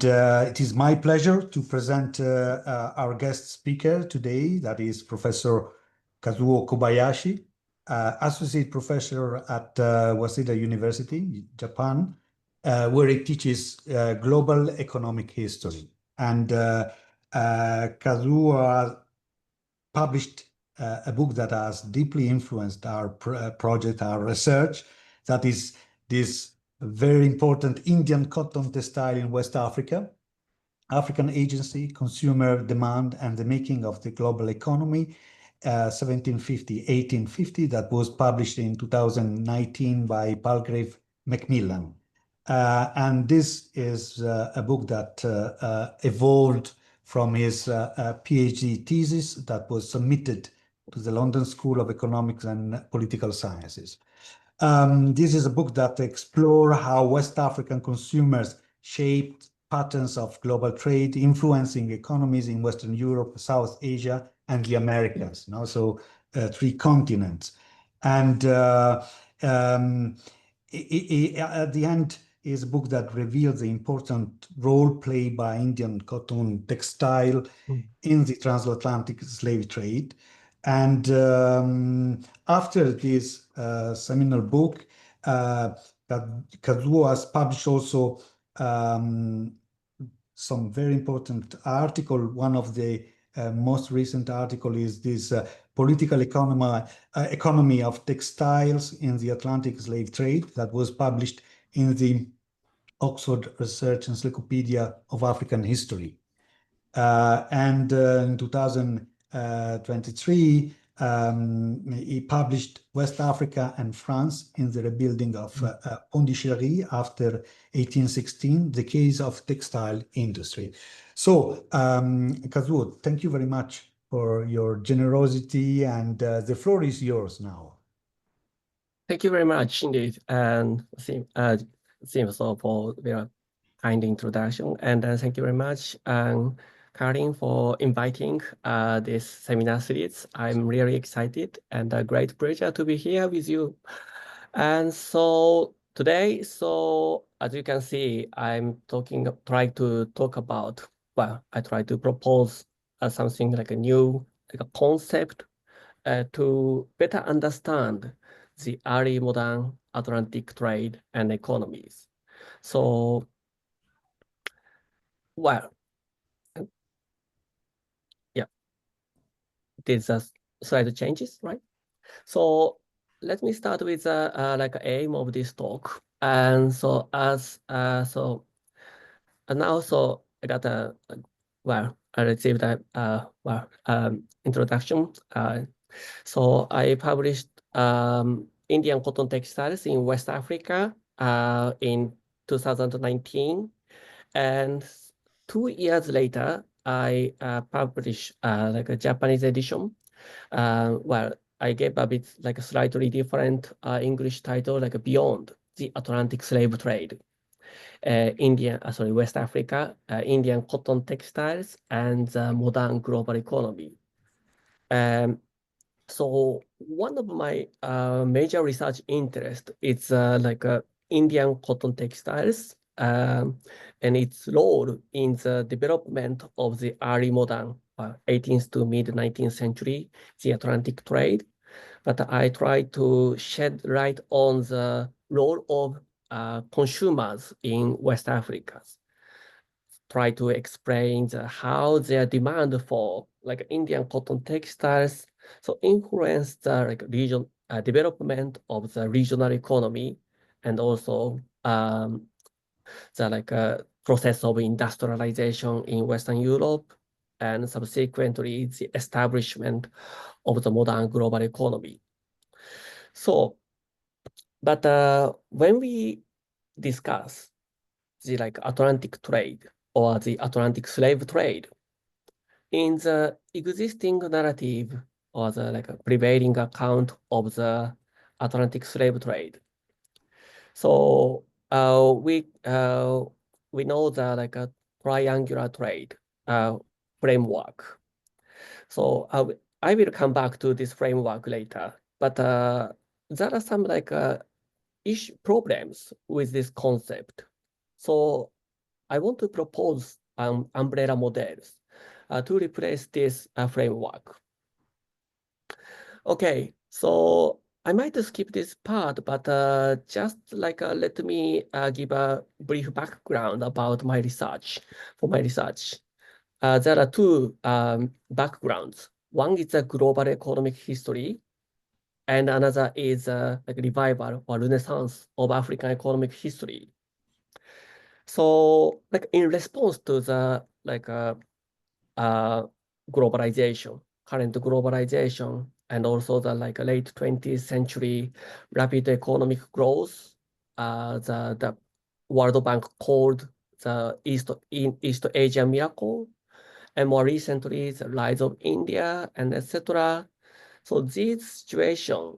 It is my pleasure to present our guest speaker today, that is Professor Kazuo Kobayashi, Associate Professor at Waseda University, Japan, where he teaches global economic history. And Kazuo published a book that has deeply influenced our project, our research, that is this very important Indian cotton textile in West Africa, African Agency, Consumer Demand, and the Making of the Global Economy, 1750-1850, that was published in 2019 by Palgrave Macmillan. And this is a book that evolved from his PhD thesis that was submitted to the London School of Economics and Political Sciences. This is a book that explores how West African consumers shaped patterns of global trade, influencing economies in Western Europe, South Asia, and the Americas, and also 3 continents. And at the end is a book that reveals the important role played by Indian cotton textile in the transatlantic slave trade. And after this seminal book, that Kazuo has published also some very important article. One of the most recent article is this political economy of textiles in the Atlantic slave trade, that was published in the Oxford Research Encyclopedia of African History. And in 2023, he published West Africa and France in the Rebuilding of Pondichéry after 1816, the case of textile industry. So, Kazuo, thank you very much for your generosity, and the floor is yours now. Thank you very much indeed, and so for your kind introduction, and thank you very much, Karin, for inviting this seminar series. I'm really excited and a great pleasure to be here with you. And so today, as you can see, I'm trying to talk about, well, I try to propose something like a new concept to better understand the early modern Atlantic trade and economies. So, well, yeah, this slide changes, right? So let me start with like aim of this talk. And so and also I got a I received a introduction. So I published Indian cotton textiles in West Africa in 2019, and 2 years later I published like a Japanese edition. Well, I gave a bit like a slightly different English title, like Beyond the Atlantic Slave Trade, West Africa, Indian cotton textiles, and the modern global economy. So one of my major research interest is like Indian cotton textiles and its role in the development of the early modern 18th to mid 19th century, the Atlantic trade. But I try to shed light on the role of consumers in West Africa. Try to explain how their demand for like Indian cotton textiles influence the like region development of the regional economy, and also the like process of industrialization in Western Europe, and subsequently the establishment of the modern global economy. So, but when we discuss the like Atlantic trade or the Atlantic slave trade, in the existing narrative or the like prevailing account of the Atlantic slave trade, so we know the like a triangular trade framework. So I will come back to this framework later, but there are some like problems with this concept. So I want to propose umbrella models to replace this framework. Okay, so I might skip this part, but just like let me give a brief background about my research. For my research, there are two backgrounds. One is a global economic history, and another is like revival or renaissance of African economic history. So, like in response to the globalization, current globalization, and also the like late 20th century rapid economic growth, the World Bank called the East Asia miracle, and more recently the rise of India and etc. So this situation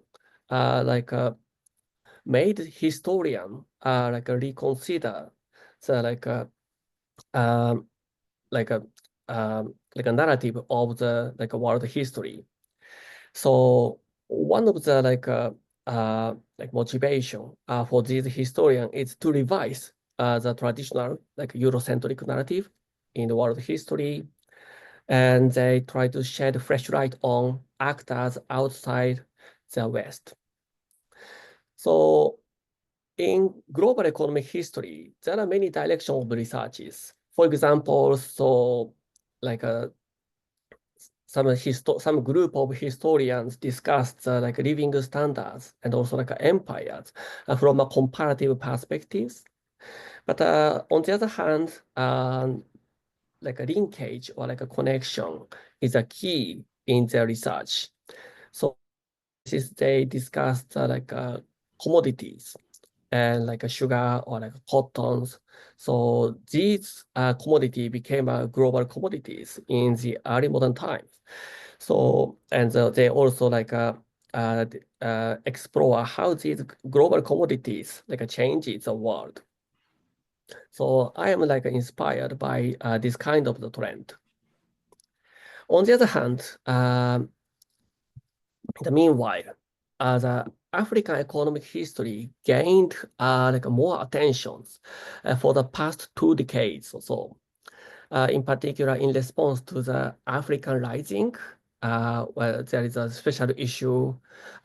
made historian reconsider the like a like a narrative of the world history. So one of the motivation for this historian is to revise the traditional Eurocentric narrative in the world history, and they try to shed fresh light on actors outside the West. So in global economic history, there are many directions of researches. For example, so like some group of historians discussed living standards and also empires from a comparative perspectives. But on the other hand, a linkage or a connection is a key in their research. So they discussed commodities and sugar or cottons. So these commodity became global commodities in the early modern times. So, and they also explore how these global commodities changes the world. So I am inspired by this kind of the trend. On the other hand, meanwhile, the African economic history gained more attention for the past 2 decades or so. In particular, in response to the African Rising, where there is a special issue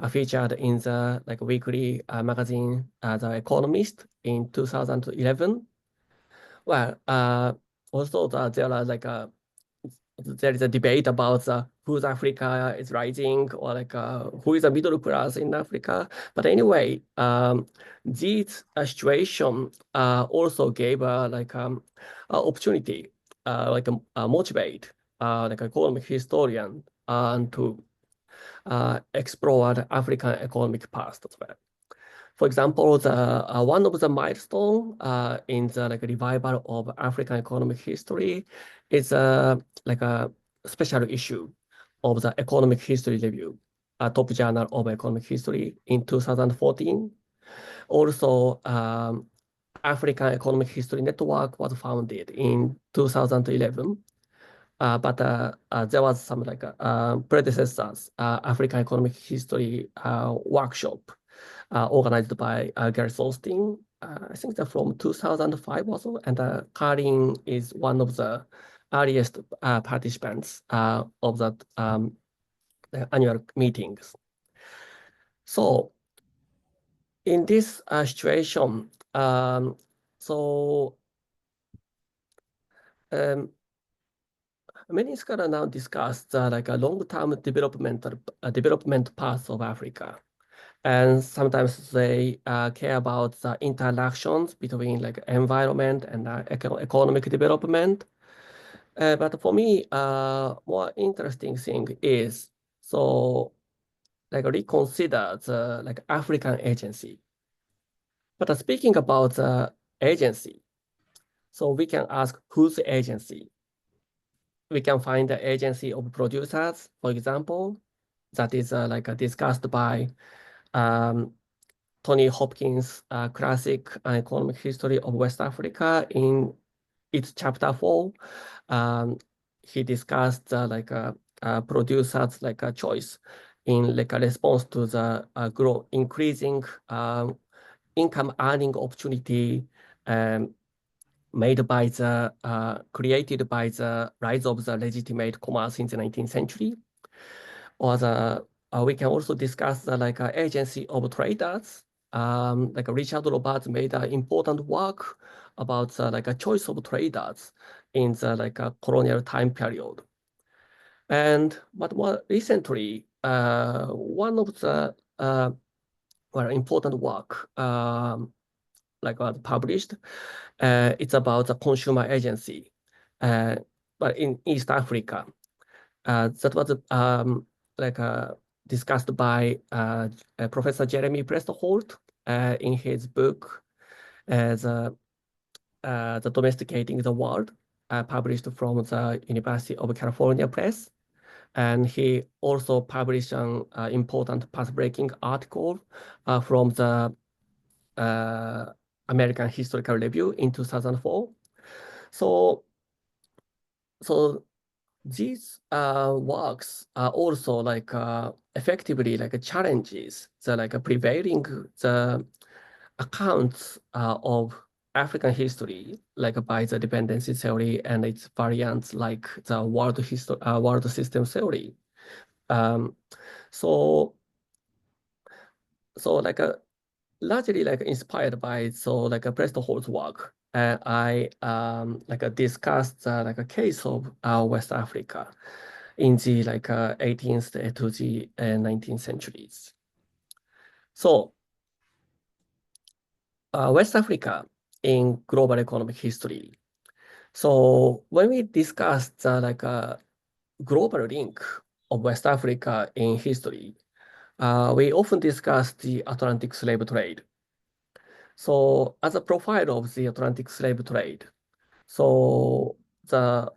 featured in the weekly magazine, The Economist, in 2011. Well, also there are there is a debate about whose Africa is rising or who is a middle class in Africa. But anyway, this situation also gave opportunity motivate economic historian to explore the African economic past as well. For example, the one of the milestone in the revival of African economic history is a special issue of the Economic History Review, a top journal of economic history in 2014. Also, African Economic History Network was founded in 2011. But there was some predecessors, African Economic History workshop organized by Gareth Austin. I think they're from 2005 also, and Karin is one of the earliest participants of that annual meetings. So in this situation, many scholars now discuss a long-term development path of Africa. And sometimes they care about the interactions between environment and economic development. But for me, more interesting thing is reconsider the African agency. But speaking about the agency, so we can ask who's the agency? We can find the agency of producers, for example, that is discussed by Tony Hopkins' classic economic history of West Africa in its chapter 4. He discussed producers a choice in a response to the increasing income earning opportunity created by the rise of the legitimate commerce in the 19th century. Or we can also discuss the agency of traders. Like Richard Roberts made an important work about a choice of traders in the colonial time period. But more recently, one of the important work was published. It's about the consumer agency, but in East Africa. That was discussed by Professor Jeremy Prestholt in his book, the Domesticating the World, published from the University of California Press. And he also published an important path-breaking article from the American Historical Review in 2004. So these works are also effectively challenges the prevailing the accounts of African history by the dependency theory and its variants like the world system theory. So largely inspired by Prestholt's work, I discussed a case of West Africa in the 18th to the 19th centuries. So West Africa in global economic history. So when we discussed the global link of West Africa in history, we often discuss the Atlantic slave trade. So as a profile of the Atlantic slave trade, so there's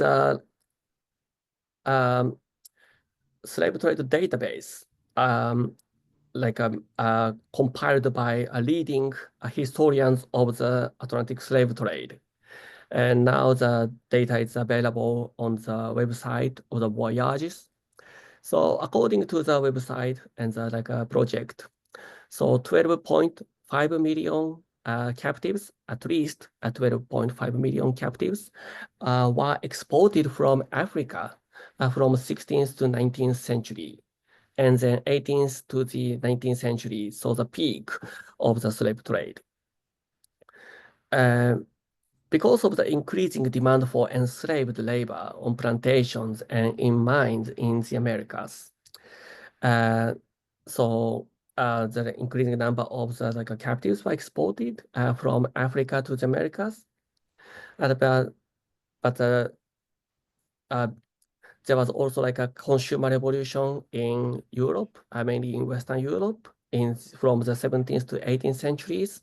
a slave trade database compiled by leading historians of the Atlantic slave trade. And now the data is available on the website of the voyages. So according to the website and the project, so 12.5 million captives, at least 12.5 million captives, were exported from Africa from 16th to 19th century. And then 18th to the 19th century saw the peak of the slave trade. Because of the increasing demand for enslaved labor on plantations and in mines in the Americas, the increasing number of the captives were exported from Africa to the Americas. But there was also a consumer revolution in Europe, mainly in Western Europe, from the 17th to 18th centuries.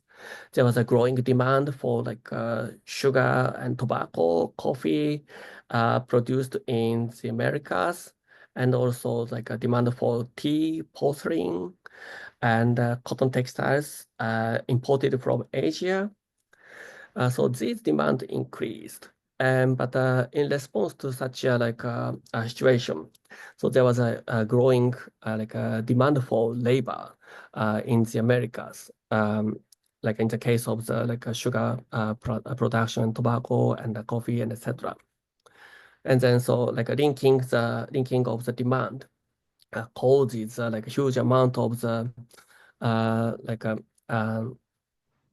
There was a growing demand for sugar and tobacco, coffee produced in the Americas, and also a demand for tea, porcelain, and cotton textiles imported from Asia. So this demand increased. But in response to such a situation, so there was a growing demand for labor in the Americas, like in the case of the sugar production, tobacco, and the coffee, and etc. And then so linking of the demand causes a huge amount of the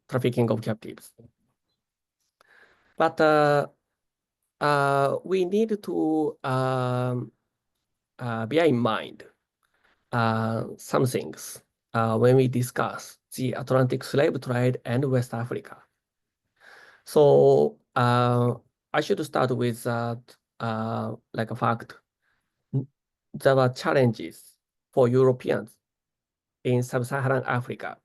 trafficking of captives. But we need to bear in mind some things when we discuss the Atlantic slave trade and West Africa. So I should start with that, a fact. There were challenges for Europeans in sub-Saharan Africa.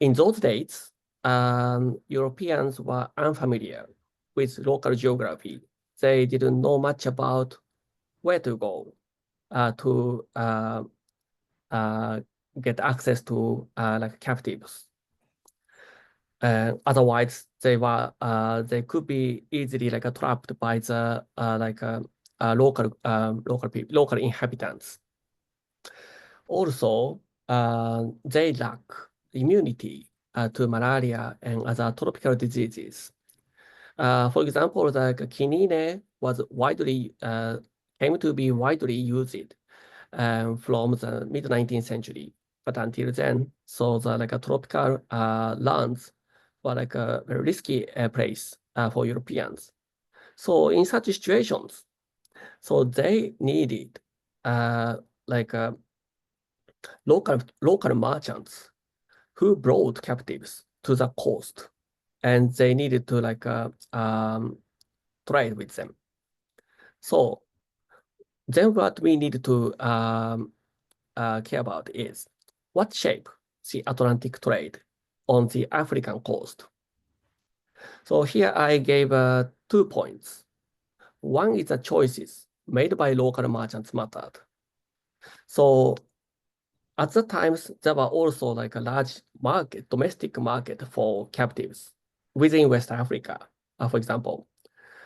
In those days, Europeans were unfamiliar with local geography. They didn't know much about where to go to get access to captives. Otherwise, they could be easily trapped by the local inhabitants. Also, they lack immunity to malaria and other tropical diseases. For example, the quinine was came to be widely used from the mid-19th century. But until then, so the tropical lands were a very risky place for Europeans. So in such situations, so they needed local merchants who brought captives to the coast, and they needed to trade with them. So then what we need to care about is what shape the Atlantic trade on the African coast. So here I gave 2 points. One is the choices made by local merchants mattered. So at the times, there were also a large market, domestic market for captives within West Africa, for example.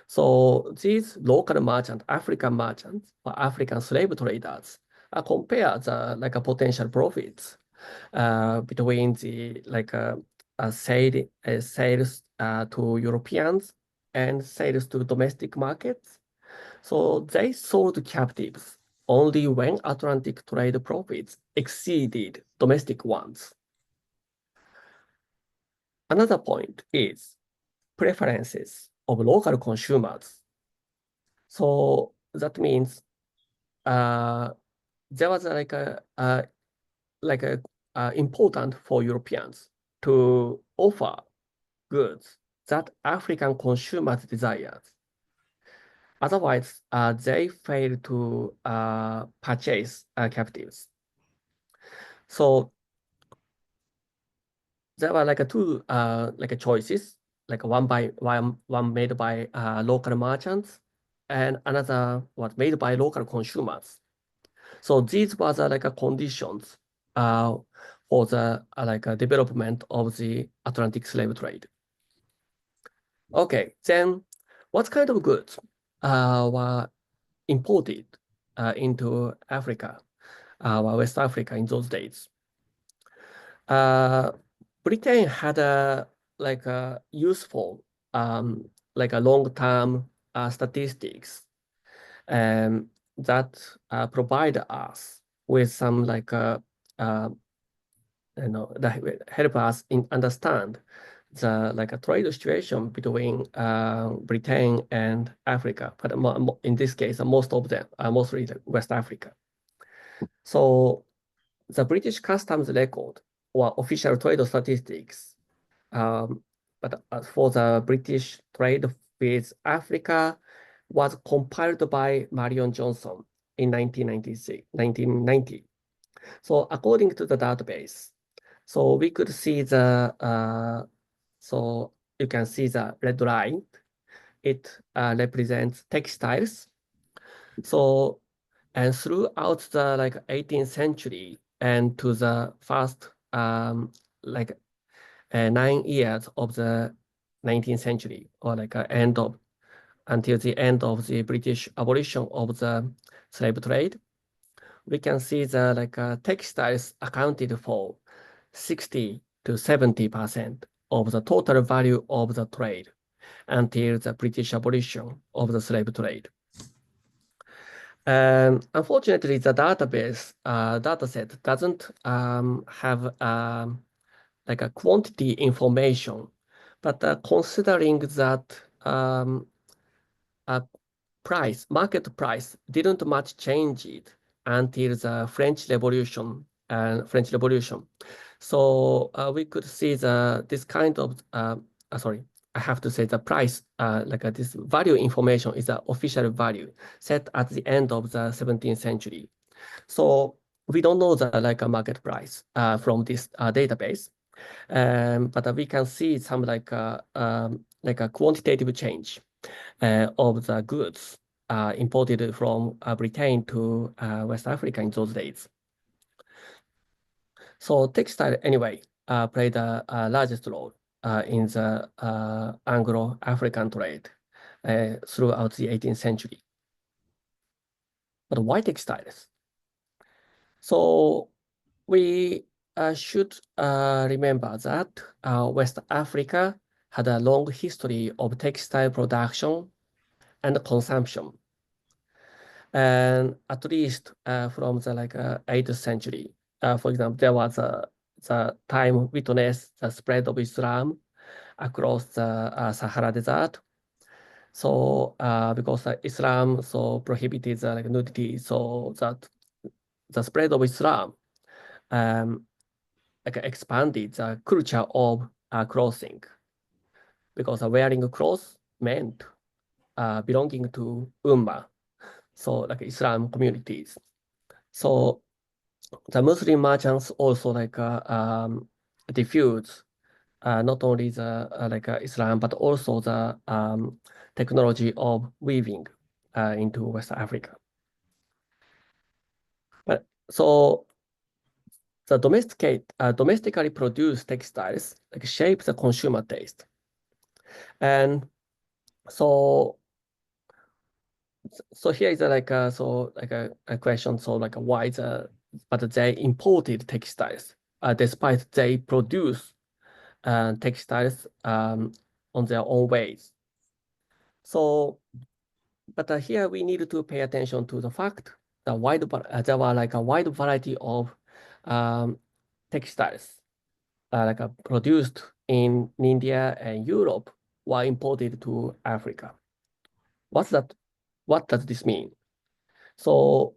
So these local merchants, African merchants, or African slave traders, compare the potential profits between the sales to Europeans and sales to domestic markets. So they sold captives only when Atlantic trade profits exceeded domestic ones. Another point is preferences of local consumers. So that means there was important for Europeans to offer goods that African consumers desired. Otherwise, they failed to purchase captives. So there were two choices, one made by local merchants, and another was made by local consumers. So these were the conditions for the development of the Atlantic slave trade. Okay, then what kind of goods were imported into Africa, West Africa in those days? Britain had a useful a long-term statistics that provide us with some that help us understand the trade situation between Britain and Africa, but in this case, most of them are mostly West Africa. So the British customs record or official trade statistics, but for the British trade with Africa was compiled by Marion Johnson in 1990. So according to the database, so we could see so you can see the red line. It represents textiles. So, and throughout the 18th century and to the first 9 years of the 19th century, or until the end of the British abolition of the slave trade, we can see the textiles accounted for 60 to 70% of the total value of the trade until the British abolition of the slave trade. Unfortunately, the dataset doesn't have a quantity information, but considering that market price didn't much change it until the French Revolution. So we could see this kind of sorry, I have to say the price, this value information is the official value set at the end of the 17th century. So we don't know the market price from this database, but we can see some a quantitative change of the goods imported from Britain to West Africa in those days. So textile, anyway, played the largest role in the Anglo-African trade throughout the 18th century. But why textiles? So we should remember that West Africa had a long history of textile production and consumption. And at least from the 8th century, for example, there was the time witnessed the spread of Islam across the Sahara Desert. So because Islam prohibited the nudity, so that the spread of Islam expanded the culture of clothing, because wearing clothes meant belonging to Ummah, so Islam communities. So the Muslim merchants also diffuse not only the Islam, but also the technology of weaving into West Africa. But so the domestically produced textiles shape the consumer taste, and so here is a question. So why but they imported textiles despite they produce textiles on their own ways. So, but here we need to pay attention to the fact that there were a wide variety of textiles produced in India and Europe were imported to Africa. What's that? What does this mean? So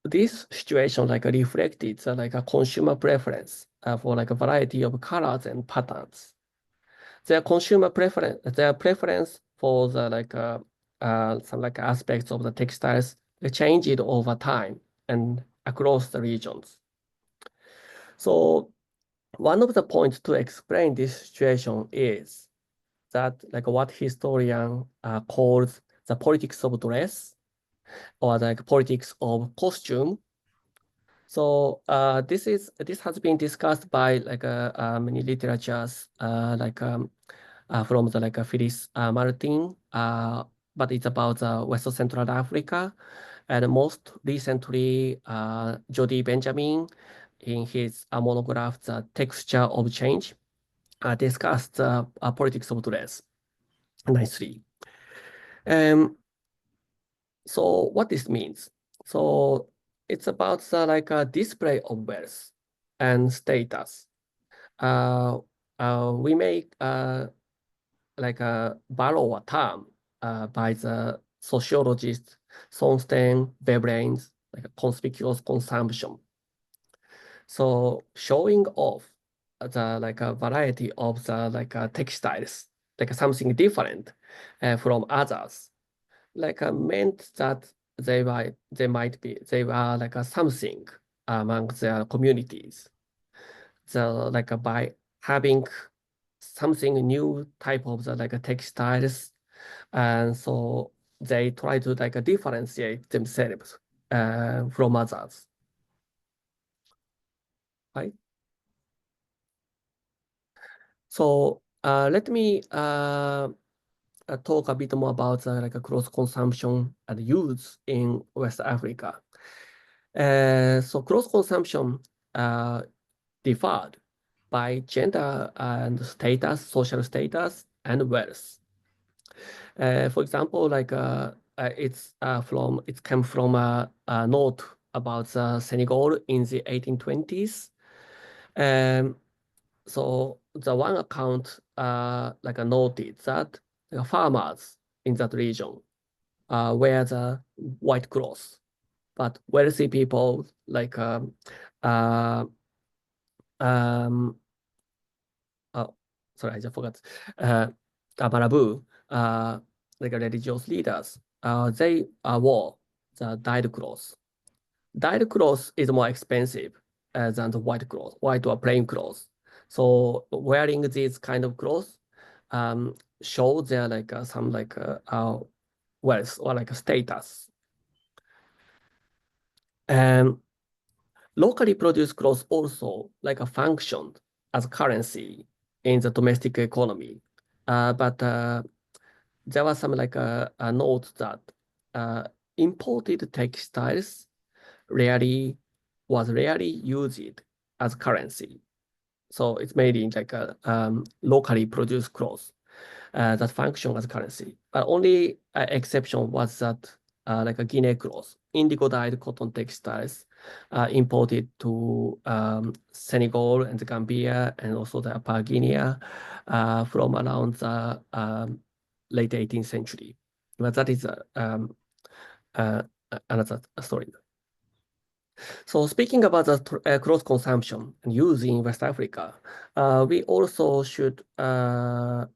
this situation reflected a consumer preference for a variety of colors and patterns. Their preference for the some aspects of the textiles changed over time and across the regions. So one of the points to explain this situation is that what historian calls the politics of dress, or politics of costume. So this has been discussed by many literatures from the Phyllis Martin, but it's about West Central Africa, and most recently Jody Benjamin in his monograph The Texture of Change discussed politics of dress nicely. So what this means? So it's about a display of wealth and status. We may borrow a term by the sociologist Thorsten Veblen's conspicuous consumption. So showing off the a variety of the textiles, something different from others, meant that they were something among their communities. So by having something new type of the textiles, and so they try to differentiate themselves from others. Right. So let me talk a bit more about cross consumption and use in West Africa. So cross consumption differed by gender and status, social status, and wealth. For example, it came from a note about Senegal in the 1820s. So the one account noted that farmers in that region wear the white cloth, but wealthy people sorry, I just forgot. Marabu, religious leaders, they wore the dyed cloth. Dyed cloth is more expensive than the white cloth, white or plain cloth. So wearing these kind of clothes show their some wealth or status. And locally produced clothes also functioned as currency in the domestic economy. But there was some a note that imported textiles rarely used as currency. So it's made in like a locally produced clothes that function as currency. But only exception was that like a Guinea cloth, indigo dyed cotton textiles imported to Senegal and the Gambia and also the Upper Guinea from around the late 18th century. But that is another story. So speaking about the cloth consumption and use in West Africa, we also should like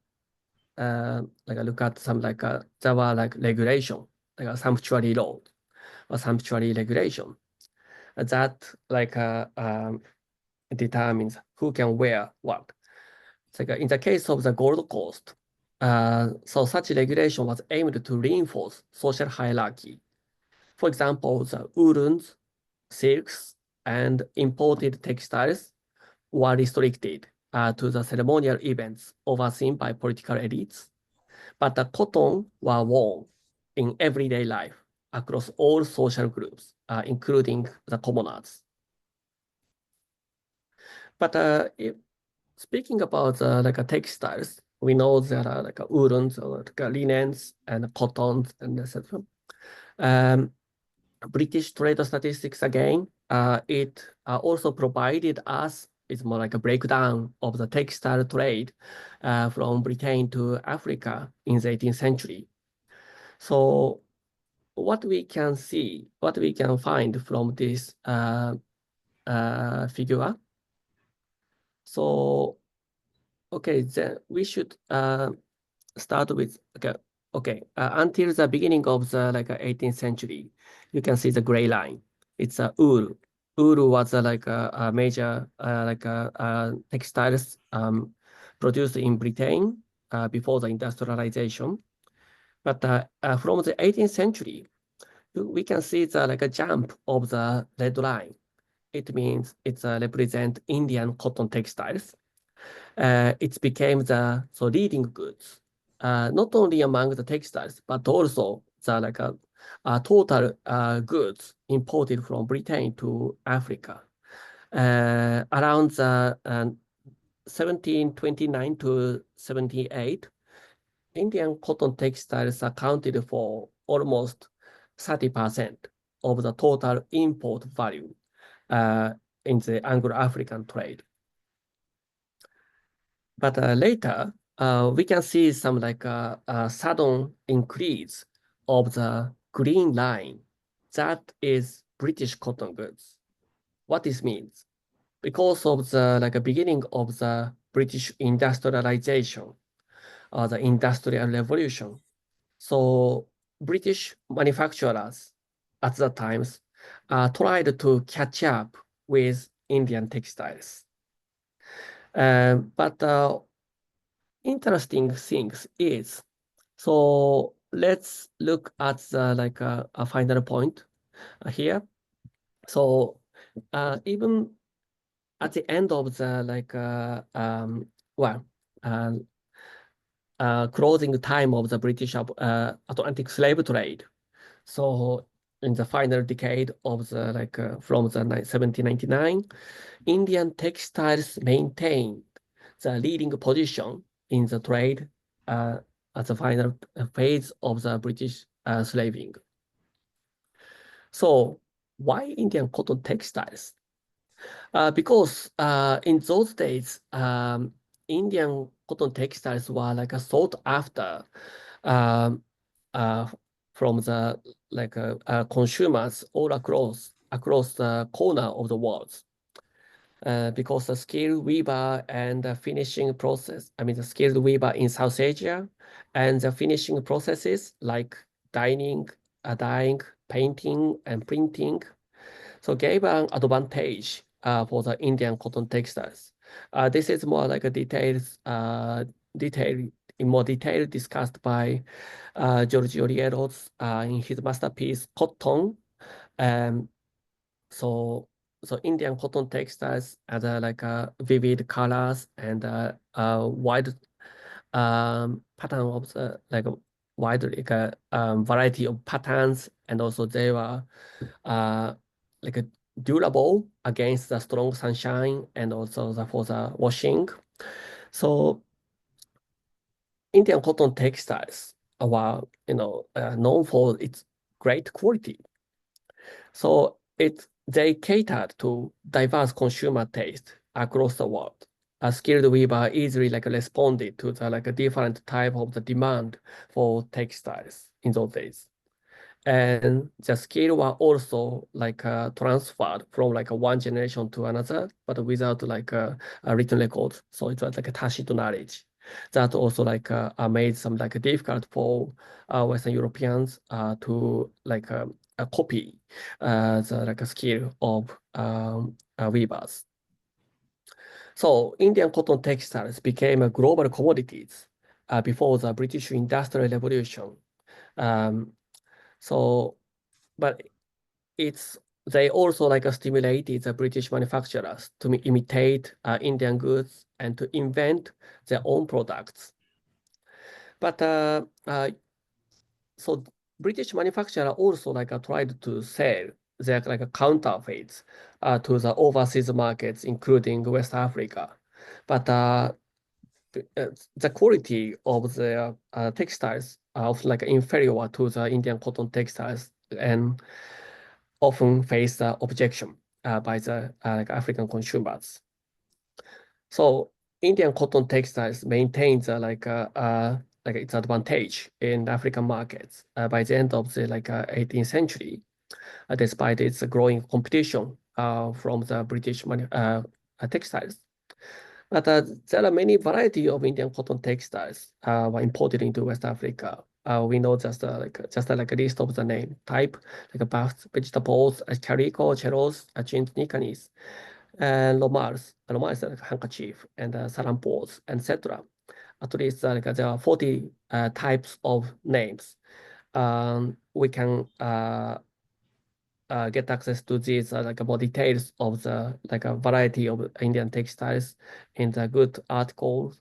look at some like there were like regulation, like a sanctuary law or sanctuary regulation that like determines who can wear what. So in the case of the Gold Coast, so such regulation was aimed to reinforce social hierarchy. For example, the woolens, silks, and imported textiles were restricted to the ceremonial events overseen by political elites, but the cotton were worn in everyday life across all social groups, including the commoners. But speaking about like textiles, we know there are like woolens, or like linens, and cottons, and etc. British trade statistics again, it also provided us, it's more like a breakdown of the textile trade from Britain to Africa in the 18th century. So what we can see, what we can find from this figure. So, okay, then we should start with, until the beginning of the like 18th century, you can see the gray line. It's wool. Wool was like a major textiles produced in Britain before the industrialization. But from the 18th century, we can see the like a jump of the red line. It means it's represent Indian cotton textiles. It became the leading goods, not only among the textiles, but also the like total goods imported from Britain to Africa. Around the 1729 to 78, Indian cotton textiles accounted for almost 30% of the total import value in the Anglo-African trade. But later, we can see some like a sudden increase of the green line. That is British cotton goods. What this means? Because of the like a beginning of the British industrialization or the Industrial Revolution. So British manufacturers at that times tried to catch up with Indian textiles. But interesting things is, so let's look at the like a final point here. So even at the end of the like closing time of the British Atlantic slave trade. So in the final decade of the like from the 1799, Indian textiles maintained the leading position in the trade at the final phase of the British slaving. So why Indian cotton textiles? Because in those days, Indian cotton textiles were like sought after um, from the like consumers all across the corner of the world. Because the skilled weaver and the finishing process, the skilled weaver in South Asia and the finishing processes like dyeing, painting, and printing, so gave an advantage for the Indian cotton textiles. This is more like a in more detail discussed by Giorgio Rieros in his masterpiece Cotton. So Indian cotton textiles had like vivid colors and wide pattern of the like wide like variety of patterns, and also they were like durable against the strong sunshine and also for the washing. So Indian cotton textiles were, known for its great quality. So they catered to diverse consumer taste across the world. A skilled weaver easily responded to the a different type of the demand for textiles in those days. And the skill were also transferred from one generation to another, but without a written record. So it was a tacit knowledge that also made some difficult for Western Europeans to copy the skill of weavers. So Indian cotton textiles became a global commodities before the British Industrial Revolution. So, but they also stimulated the British manufacturers to imitate Indian goods and to invent their own products. But so British manufacturer also tried to sell their counterfeits to the overseas markets, including West Africa. But the quality of the textiles are often inferior to the Indian cotton textiles and often face the objection by the African consumers. So Indian cotton textiles maintains its advantage in African markets by the end of the 18th century, despite its growing competition from the British textiles. But there are many variety of Indian cotton textiles were imported into West Africa. We know just a list of the name type, baths, vegetables, calico, cheros, chintnicanis, and lomars. Lomars are handkerchief and sarampos, etc. At least there are 40 types of names. We can get access to these more details of the a variety of Indian textiles in the good articles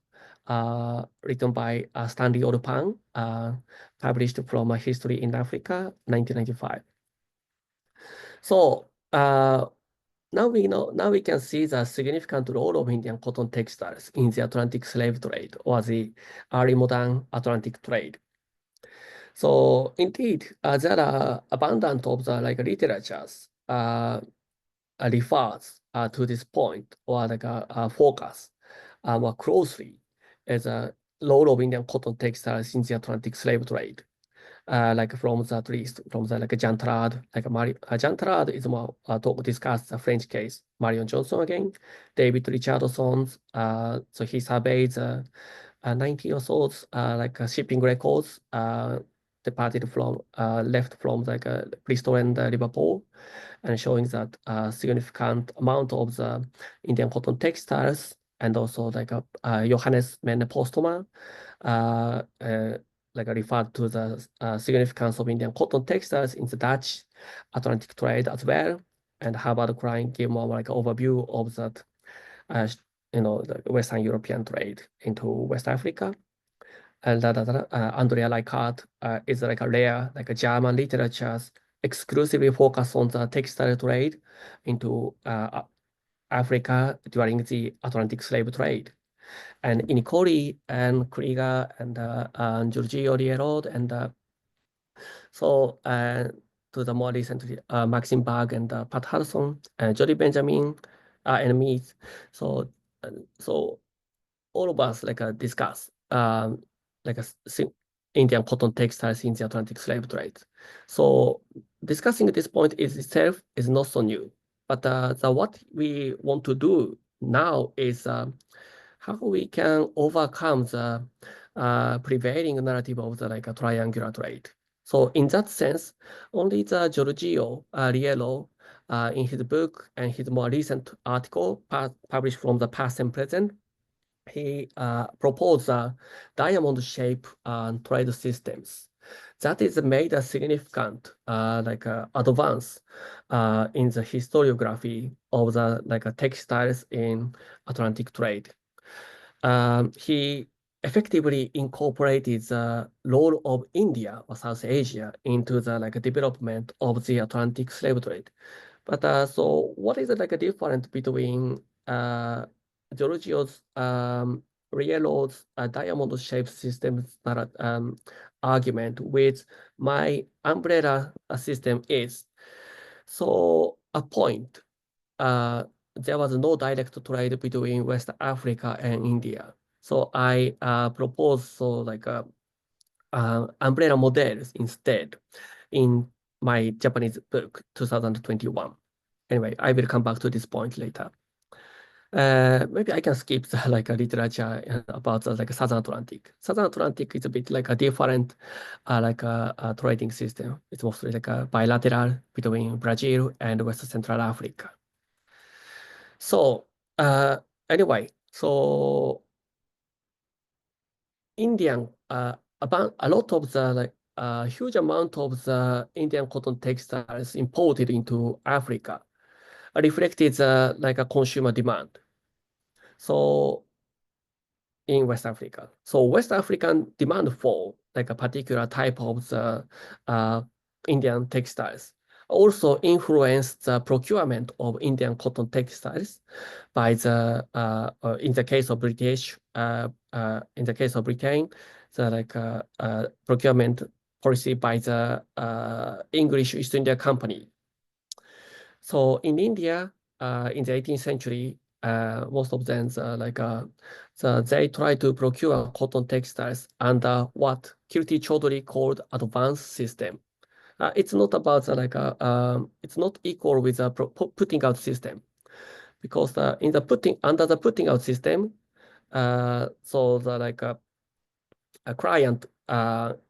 written by Stanley Odupan, published from History in Africa, 1995. So now we can see the significant role of Indian cotton textiles in the Atlantic slave trade or the early modern Atlantic trade. So indeed, there are abundant of the literatures refers to this point or focus more closely as a role of Indian cotton textiles in the Atlantic slave trade. From the at least from the Jean Tarade, Jean Tarade is more to discuss the French case. Marion Johnson again, David Richardson. So he surveyed 90 or so shipping records departed from left from Bristol and Liverpool, and showing that a significant amount of the Indian cotton textiles and also Johannes Menne Postuma referred to the significance of Indian cotton textiles in the Dutch Atlantic trade as well. And Harvard Klein gave more overview of that, the Western European trade into West Africa. And Andrea Leichhardt is a rare German literatures exclusively focused on the textile trade into Africa during the Atlantic slave trade. And Inicoli and Krieger and Giorgio Rierod and so to the more recently Maxim Berg and Pat Hudson and Jody Benjamin and me. So all of us discuss Indian cotton textiles in the Atlantic slave trade. So discussing this point itself is not so new, but what we want to do now is how we can overcome the prevailing narrative of the triangular trade. So in that sense, only the Giorgio Riello in his book and his more recent article published from the past and present, he proposed diamond shape trade systems. That is made a significant advance in the historiography of the textiles in Atlantic trade. He effectively incorporated the role of India or South Asia into the development of the Atlantic slave trade But so what is like a difference between Giorgio's railroads diamond-shaped systems that argument with my umbrella system is so a point. There was no direct trade between West Africa and India. So I propose so like umbrella models instead in my Japanese book 2021. Anyway, I will come back to this point later. Maybe I can skip the like a literature about the like Southern Atlantic. Southern Atlantic is a bit like a different trading system. It's mostly like a bilateral between Brazil and West Central Africa. So anyway, so Indian about a lot of the like huge amount of the Indian cotton textiles imported into Africa reflected like a consumer demand. So in West Africa, so West African demand for like a particular type of the Indian textiles also influenced the procurement of Indian cotton textiles by the in the case of British in the case of Britain, the like procurement policy by the English East India Company. So in India, in the 18th century, most of them they try to procure cotton textiles under what Kirti Chaudhary called advanced system. It's not about it's not equal with the putting out system, because in the under the putting out system, so the a client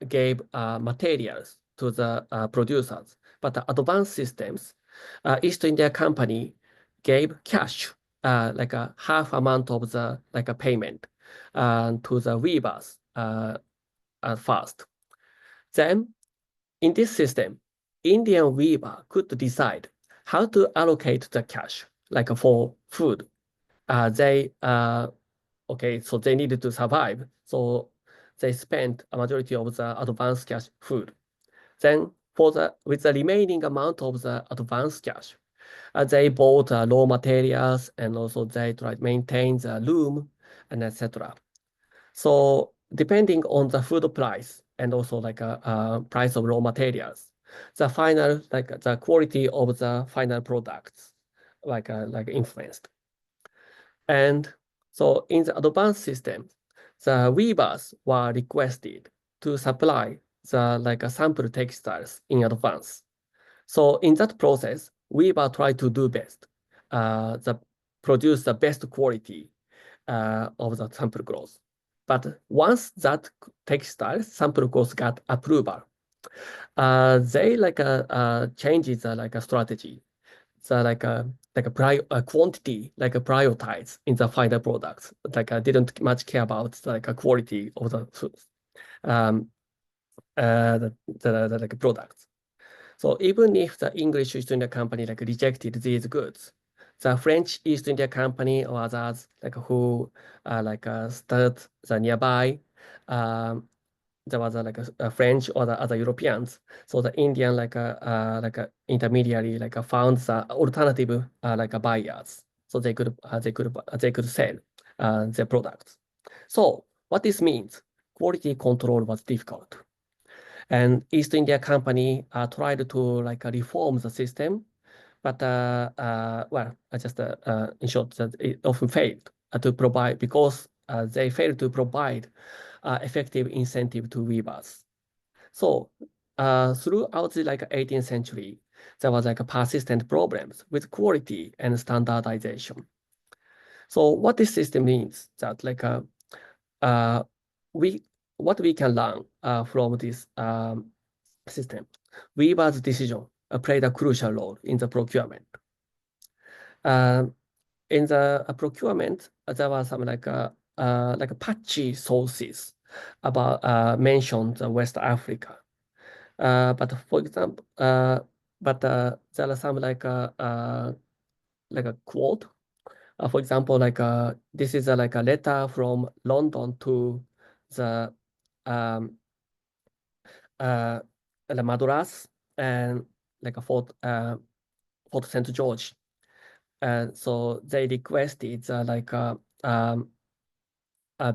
gave materials to the producers, but the advanced systems, East India Company gave cash, like a half amount of the like a payment to the weavers first. Then in this system, Indian weaver could decide how to allocate the cash, like for food. Okay, so they needed to survive. So they spent a majority of the advance cash food. Then with the remaining amount of the advance cash, they bought raw materials, and also they tried to maintain the loom and etc. So depending on the food price and also like a price of raw materials, the final the quality of the final products like influenced. And so in the advanced system, the weavers were requested to supply the like sample textiles in advance. So in that process, weaver tried to do best, produce the best quality of the sample growth. But once that textile sample growth got approval, they changes the strategy. So quantity prioritize in the final products. Didn't much care about quality of the products. So even if the English East India Company rejected these goods, the French East India Company or others who stood the nearby, there was a French or the other Europeans. So the Indian intermediary found the alternative buyers, so they could sell their products. So what this means, quality control was difficult. And East India Company tried to reform the system, but well, in short, that it often failed to provide, because they failed to provide effective incentive to weavers. So throughout the 18th century, there was persistent problems with quality and standardization. So what this system means that what we can learn from this system, weavers' decision played a crucial role in the procurement. In the procurement, there was some patchy sources about mentioned West Africa. But for example, there are some like a quote. For example, this is a letter from London to the Madras, and Port St. George. So they requested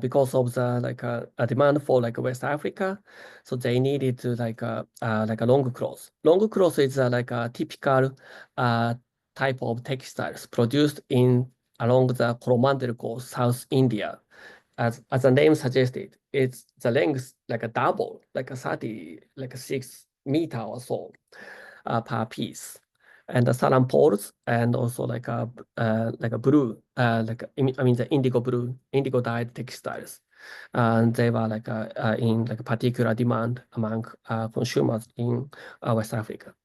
because of the a demand for West Africa, so they needed to like a long cloth. Long cloth is like a typical type of textiles produced in along the Coromandel Coast, South India. As the name suggested, it's the length like a double, like a 6 meter or so per piece. And the saran poles and also like a blue, I mean the indigo blue, indigo dyed textiles. And they were in particular demand among consumers in West Africa.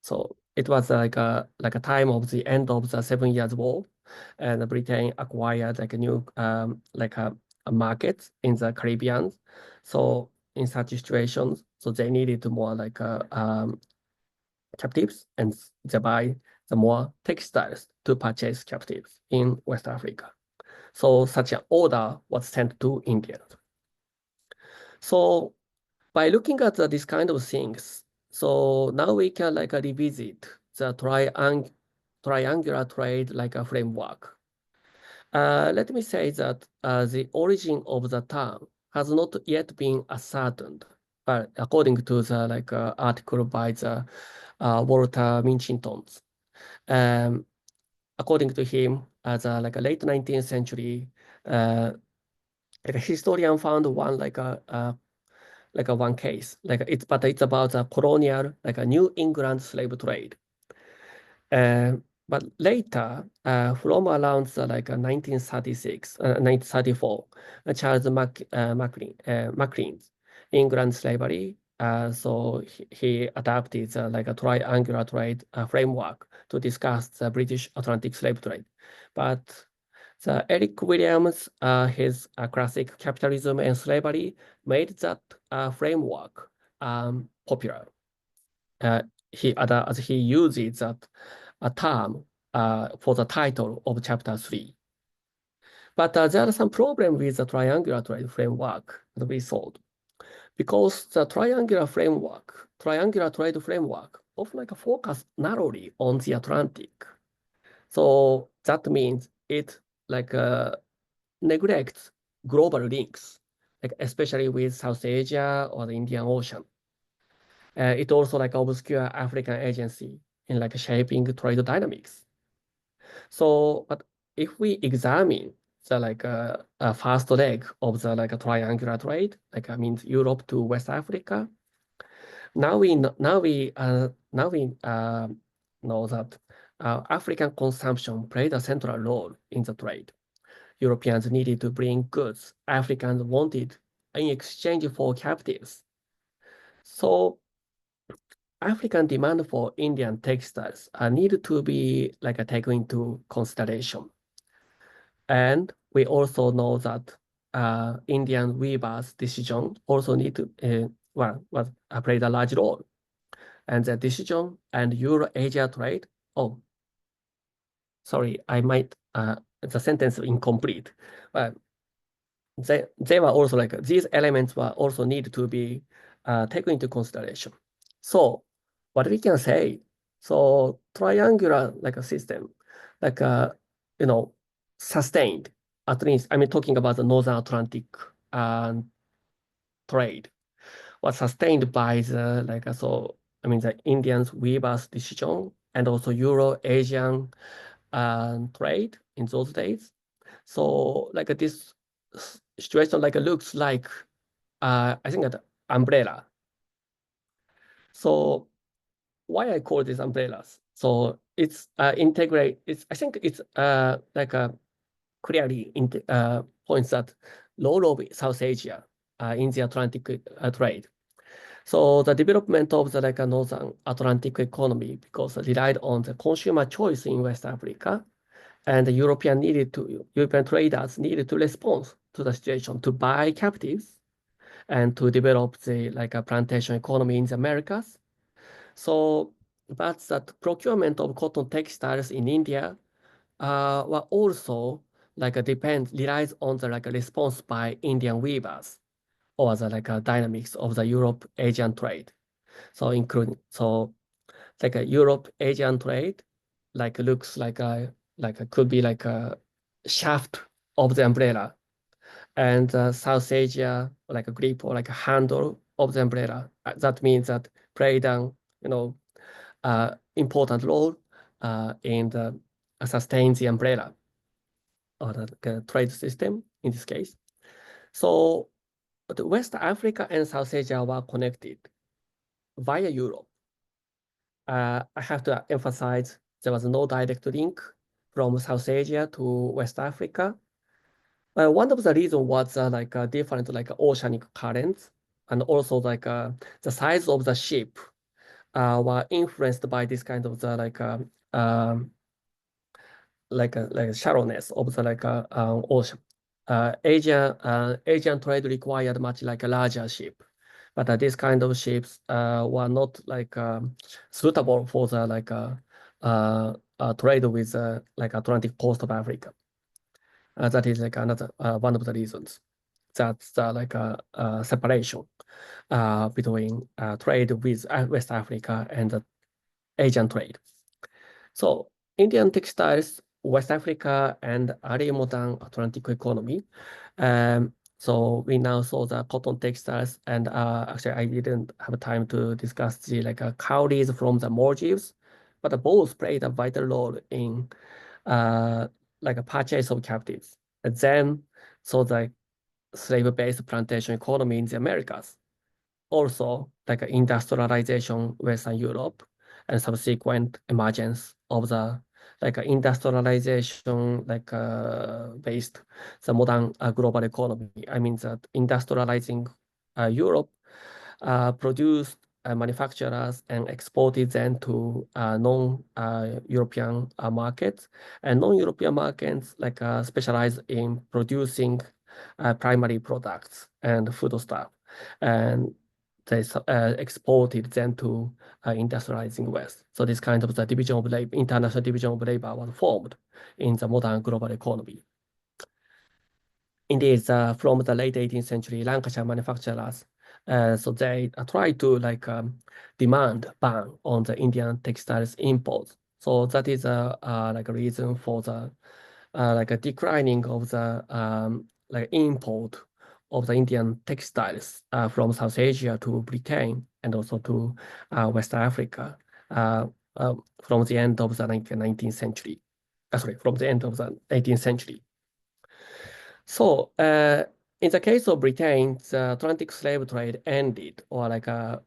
So it was like a time of the end of the 7 Years' War, and Britain acquired like a new a market in the Caribbean. So in such situations, so they needed more captives, and they buy the more textiles to purchase captives in West Africa. So such an order was sent to India. So by looking at this kind of things, so now we can revisit the triangular trade a framework. Let me say that the origin of the term has not yet been ascertained, but according to the article by the Walter Minchington, according to him, as a late 19th century, a historian found one one case, but it's about a colonial a New England slave trade. But later, from around 1936, 1934, Charles Maclean's England slavery. So he adapted a triangular trade framework to discuss the British Atlantic slave trade. But Eric Williams, his classic Capitalism and Slavery, made that framework popular. As he uses that a term for the title of chapter 3. But there are some problems with the triangular trade framework that we solved. Because the triangular trade framework often focus narrowly on the Atlantic. So that means it neglects global links, especially with South Asia or the Indian Ocean. It also obscure African agency in shaping trade dynamics. So, but if we examine the first leg of the triangular trade, means Europe to West Africa, now we know that African consumption played a central role in the trade. Europeans needed to bring goods Africans wanted in exchange for captives. So African demand for Indian textiles need to be taken into consideration. And we also know that Indian weavers' decision also need to played a large role. And the decision and Euro-Asia trade. Oh, sorry, I might the sentence incomplete. They were also these elements were also need to be taken into consideration. So what we can say, so triangular a system, sustained, at least, I mean, talking about the Northern Atlantic trade, was sustained by the, the Indians weavers' decision and also Euro-Asian trade in those days. So this situation looks like, I think an umbrella. So why I call these umbrellas? So it's integrate. I think it's clearly points that role of South Asia in the Atlantic trade. So the development of the Northern Atlantic economy, because it relied on the consumer choice in West Africa, and the European traders needed to respond to the situation to buy captives and to develop the a plantation economy in the Americas. So, but that procurement of cotton textiles in India were also relies on the response by Indian weavers or the dynamics of the Europe-Asian trade. So including a Europe-Asian trade like looks like could be like a shaft of the umbrella, and South Asia like a grip or like a handle of the umbrella. That means that played an important role in the sustain the umbrella or the trade system in this case. So the West Africa and South Asia were connected via Europe. I have to emphasize there was no direct link from South Asia to West Africa. One of the reasons was different like oceanic currents, and also like the size of the ship were influenced by this kind of the shallowness of the ocean. Asian trade required much like a larger ship, but this kind of ships were not like suitable for the trade with like Atlantic coast of Africa. That is like another one of the reasons. That's like a separation between trade with West Africa and the Asian trade. So Indian textiles, West Africa, and early modern Atlantic economy. So we now saw the cotton textiles, and actually I didn't have time to discuss the cowries from the Maldives, but both played a vital role in like a purchase of captives. And then, so the slave-based plantation economy in the Americas. Also, like industrialization Western Europe and subsequent emergence of the industrialization based the modern global economy. I mean that industrializing Europe produced manufacturers and exported them to non-European markets, and non-European markets specialize in producing primary products and foodstuff, and they exported them to industrializing West. So this kind of the division of labor, international division of labor was formed in the modern global economy. Indeed, from the late 18th century, Lancashire manufacturers, so they tried to demand ban on the Indian textiles imports. So that is a reason for the a declining of the import of the Indian textiles from South Asia to Britain and also to West Africa from the end of the 19th century. Sorry, from the end of the 18th century. So in the case of Britain, the Atlantic slave trade ended or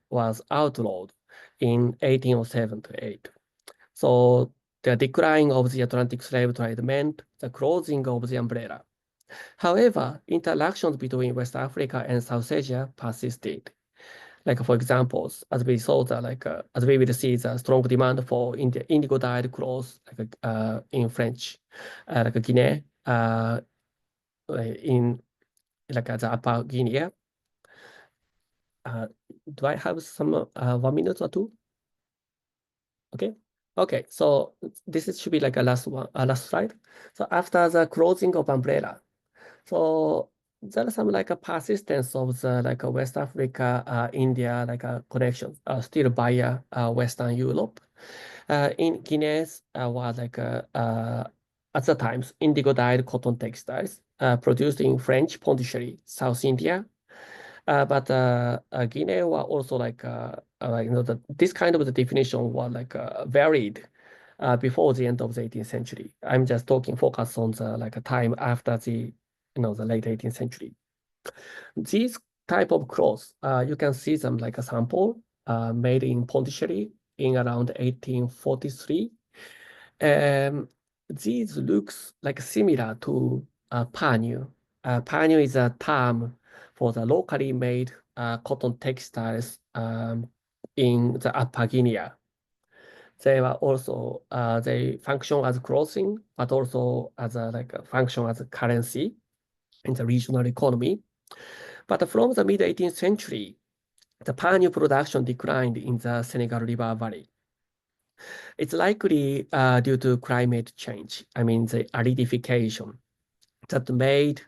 was outlawed in 1807 to 8. So the decline of the Atlantic slave trade meant the closing of the umbrella. However, interactions between West Africa and South Asia persisted. Like for example, as we saw the as we will see the strong demand for indigo dyed cloth in French, Guinea, in the Upper Guinea. Do I have some 1 minute or two? Okay. Okay, so this should be like a last slide. So after the closing of umbrella, so there are some a persistence of the West Africa, India connections still via Western Europe. In Guinea was at the times indigo dyed cotton textiles produced in French Pondicherry, South India. But Guinea were also this kind of the definition was varied before the end of the 18th century. I'm just talking focus on the time after the the late 18th century. These type of clothes, you can see them like a sample made in Pondicherry in around 1843. These looks similar to panyu. Panyu is a term for the locally made cotton textiles in the Upper Guinea. They were also they function as clothing, but also as a function as a currency in the regional economy. But from the mid 18th century, the panyu production declined in the Senegal River Valley. It's likely due to climate change. I mean, the aridification that made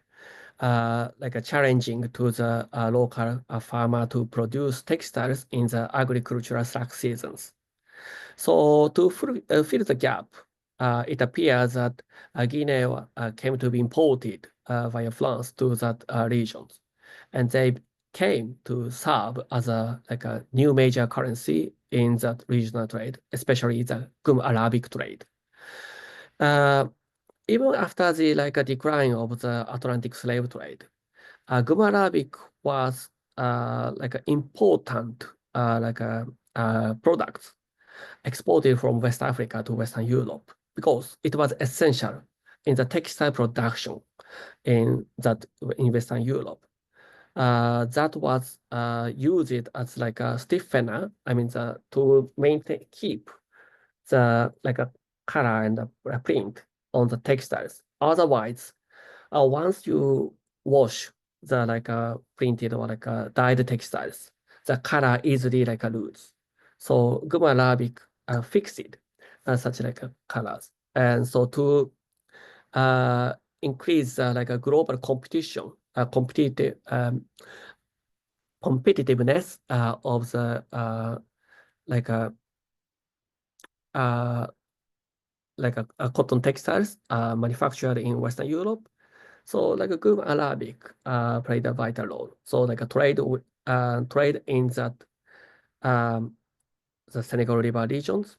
challenging to the local farmer to produce textiles in the agricultural slack seasons. So to fill the gap, it appears that Guinea came to be imported via France to that regions, and they came to serve as a new major currency in that regional trade, especially the Gum Arabic trade. Even after the decline of the Atlantic slave trade, Gum Arabic was important products exported from West Africa to Western Europe because it was essential in the textile production in Western Europe. That was used as a stiffener. I mean, to keep the color and the print on the textiles. Otherwise, once you wash the printed or dyed textiles, the color easily lose. So Gum Arabic fixed such colors, and so to increase a global competition, competitiveness of the cotton textiles manufactured in Western Europe. So Gum Arabic played a vital role. So trade in that the Senegal River regions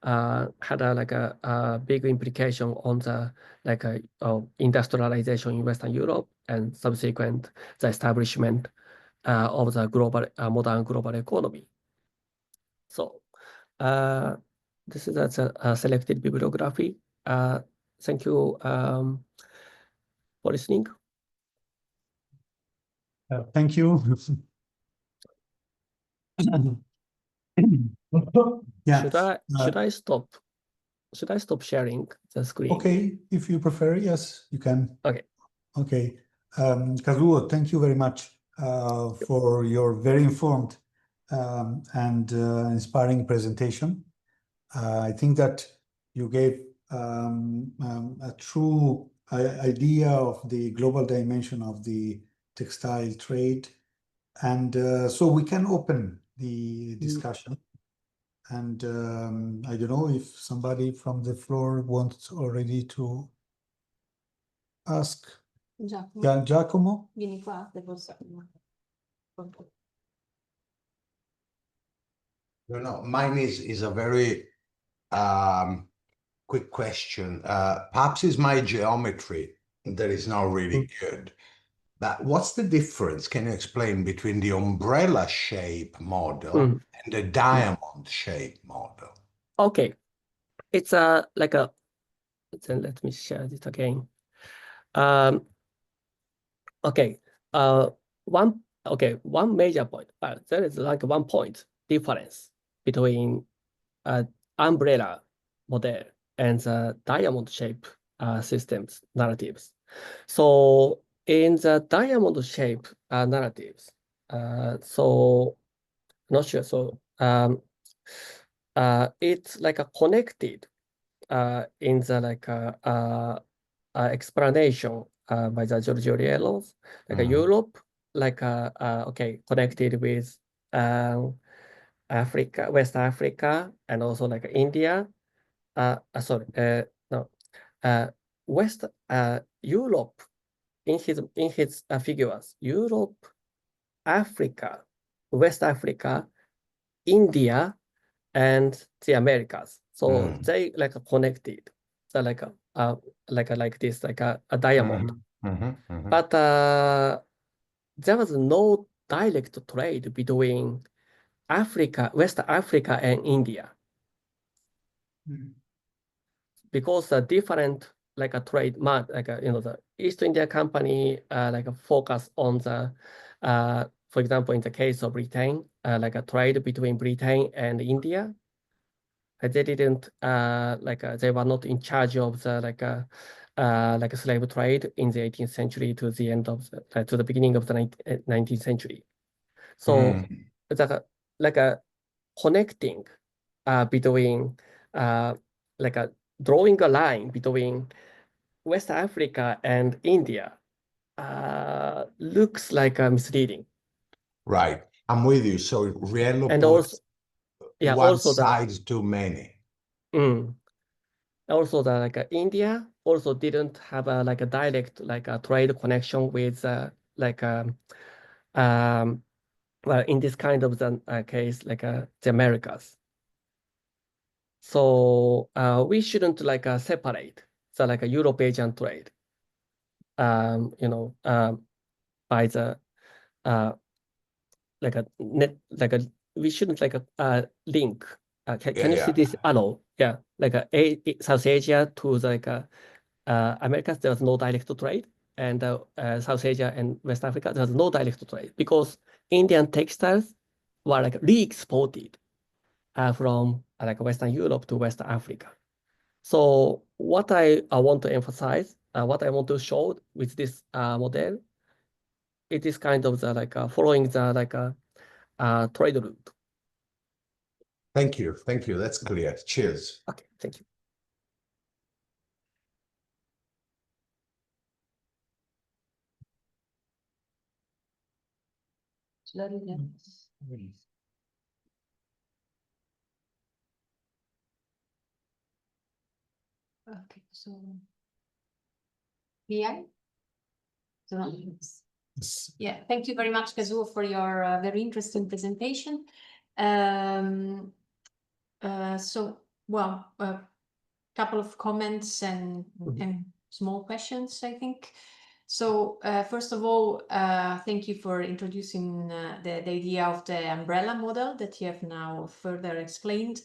had a big implication on the industrialization in Western Europe and subsequent the establishment of the global modern global economy. So this is a selected bibliography. Thank you for listening. Thank you. Yeah. Should I stop? Should I stop sharing the screen? Okay, if you prefer, yes, you can. Okay. Okay. Kazuo, thank you very much for your very informed and inspiring presentation. I think that you gave a true idea of the global dimension of the textile trade. And so we can open the discussion. And I don't know if somebody from the floor wants already to ask. Giacomo. Yeah, Giacomo? Vieni qua, te posso. No, mine is a very quick question. Perhaps it's my geometry that is not really good. But what's the difference? Can you explain between the umbrella shape model and the diamond shape model? Okay, it's let me share it again. Okay, one major point, but there is one point difference between umbrella model and the diamond shape systems narratives. So in the diamond shape narratives, so not sure. So it's connected in the explanation by the Giorgio Riellos, Europe, connected with Africa, West Africa, and also India. West Europe in his figures, Europe, Africa, West Africa, India, and the Americas. So they connected, so like this, a diamond. But there was no direct trade between Africa, West Africa, and India. Because the different a trade the East India Company focus on the for example, in the case of Britain, a trade between Britain and India. They didn't they were not in charge of the slave trade in the 18th century to the end of to the beginning of the 19th century. So the connecting between drawing a line between West Africa and India looks misleading. Right, I'm with you. So Riello and also yeah, one also size too many. Also the India also didn't have a direct trade connection with well, in this kind of case the Americas. So we shouldn't separate the Europe-Asian trade. You know, by the we shouldn't link. Can you see this arrow? Yeah, South Asia to the Americas, there's no direct trade, and South Asia and West Africa, there's no direct trade because Indian textiles were re-exported from Western Europe to West Africa. So what I want to emphasize, what I want to show with this model, it is kind of the following the trade route. Thank you. Thank you. That's clear. Cheers. Okay, thank you. Okay, so yeah. Yeah, thank you very much, Kazuo, for your very interesting presentation. So, well, a couple of comments and small questions, I think. So, first of all, thank you for introducing the idea of the umbrella model that you have now further explained,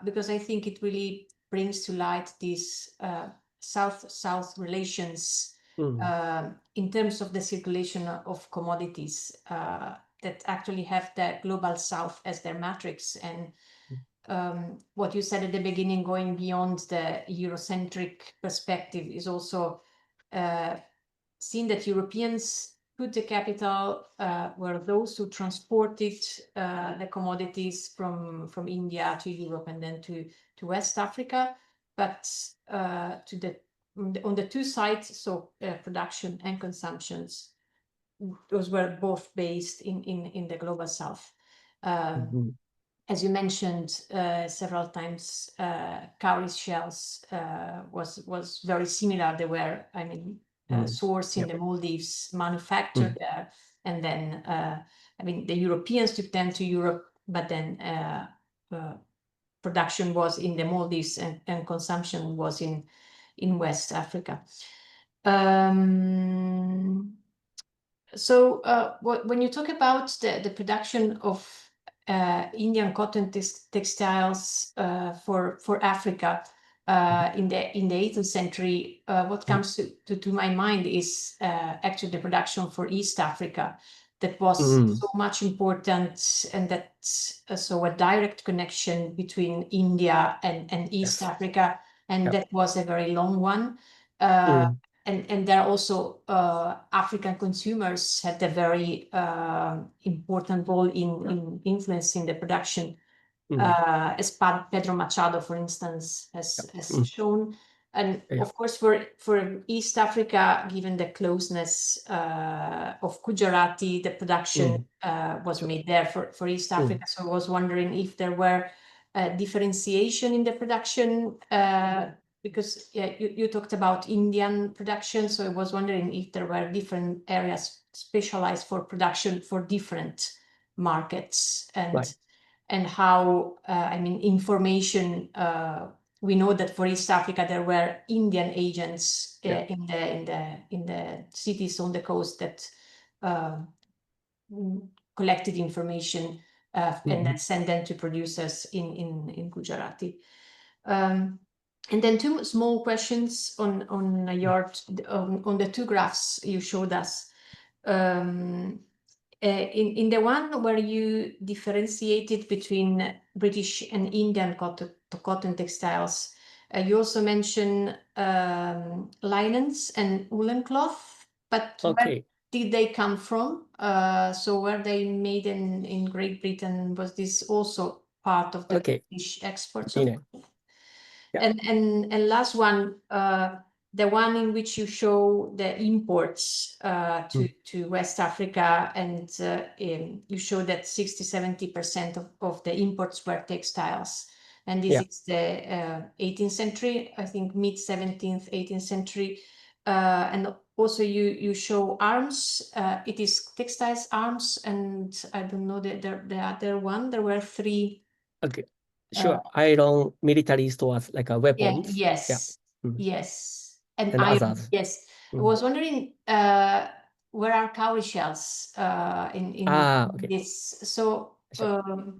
because I think it really brings to light these South-South relations in terms of the circulation of commodities that actually have the global South as their matrix. And what you said at the beginning, going beyond the Eurocentric perspective, is also seen that Europeans put the capital where those who transported the commodities from India to Europe and then to West Africa, but on the two sides, so production and consumptions, those were both based in the global South. As you mentioned several times, cowrie shells was very similar. They were, I mean, sourced in the Maldives, manufactured there, and then, I mean, the Europeans took them to Europe, but then production was in the Maldives and consumption was in West Africa. So when you talk about the production of Indian cotton textiles for Africa in the 18th century, what comes to my mind is actually the production for East Africa that was so much important, and that so a direct connection between India and East Africa, and that was a very long one. And there are also African consumers had a very important role in influencing the production, as Pedro Machado, for instance, has shown. And of course, for East Africa, given the closeness of Gujarati, the production was made there for East Africa. So I was wondering if there were differentiation in the production, because you talked about Indian production. So I was wondering if there were different areas specialized for production for different markets, and how, I mean, information, we know that for East Africa there were Indian agents in the cities on the coast that collected information and then sent them to producers in Gujarati. And then two small questions on the two graphs you showed us. In the one where you differentiated between British and Indian cotton textiles, you also mentioned linens and woolen cloth, but where did they come from? So were they made in Great Britain? Was this also part of the British exports? And last one, the one in which you show the imports to West Africa, and you show that 60-70% of the imports were textiles. And this is the 18th century, I think mid 17th, 18th century. And also you show arms. It is textiles, arms, and I don't know the other one. There were three. Okay, sure. Iron, military stores, like weapons. Yes. And And iron. others. Yes. I was wondering where are cowrie shells in okay. this? So Sure.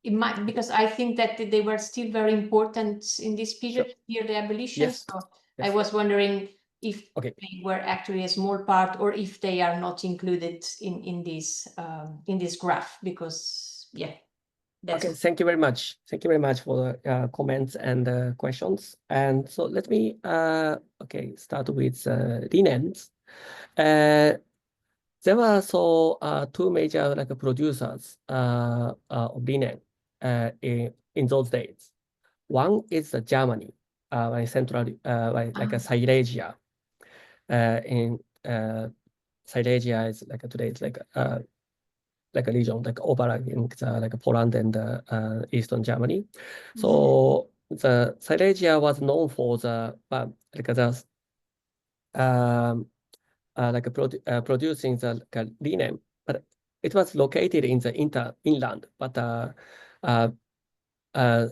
it might, because I think that they were still very important in this period near the abolition. Yes. So I was wondering if they were actually a small part, or if they are not included in this graph, because that's okay. Thank you very much. Thank you very much for the comments and questions. And so let me start with linens. There were two major producers of linen in those days. One is Germany, central like Silesia. In Silesia is today it's like a region like overlapping like Poland and Eastern Germany. So the Silesia was known for producing the linen, but it was located in the inland. But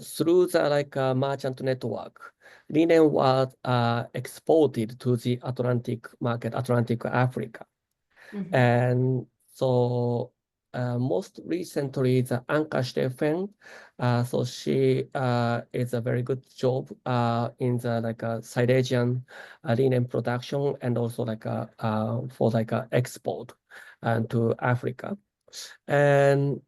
through the merchant network, linen was exported to the Atlantic market, Atlantic Africa. And so most recently, the Anka Steffen, so she is a very good job in the Silesian linen production, and also for export to Africa. And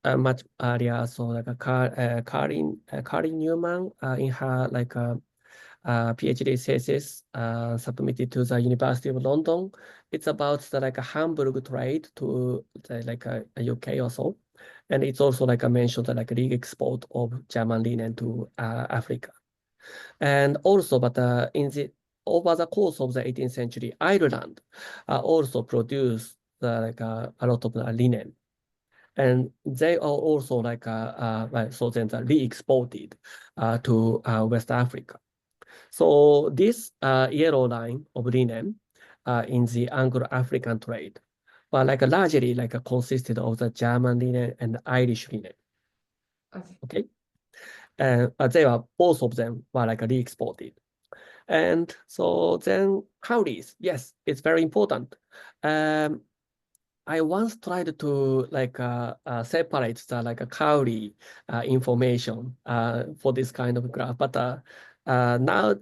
much earlier, so Karin Newman in her PhD thesis submitted to the University of London. It's about the Hamburg trade to the UK or so, and it's also mentioned the re-export of German linen to Africa. And also, but over the course of the 18th century, Ireland also produced a lot of linen. And they are also so then re-exported to West Africa. So this yellow line of linen in the Anglo-African trade, but largely consisted of the German linen and Irish linen. Okay, and they were, both of them were re-exported. And so then cowries, yes, it's very important. I once tried to separate the cowrie information for this kind of graph, but now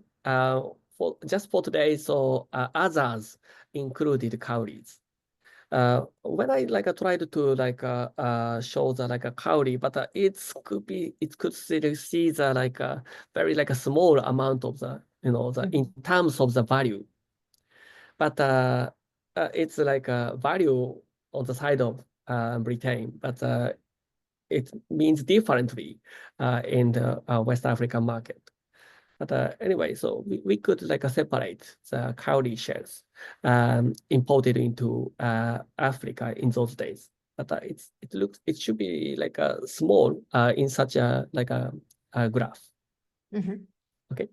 for today, so others included cowries. When I tried to show the cowrie, but it could still see the very small amount of the in terms of the value, but it's a value on the side of Britain, but it means differently in the West African market. But anyway, so we could separate the cowrie shells imported into Africa in those days. But it should be small in such a graph. Okay.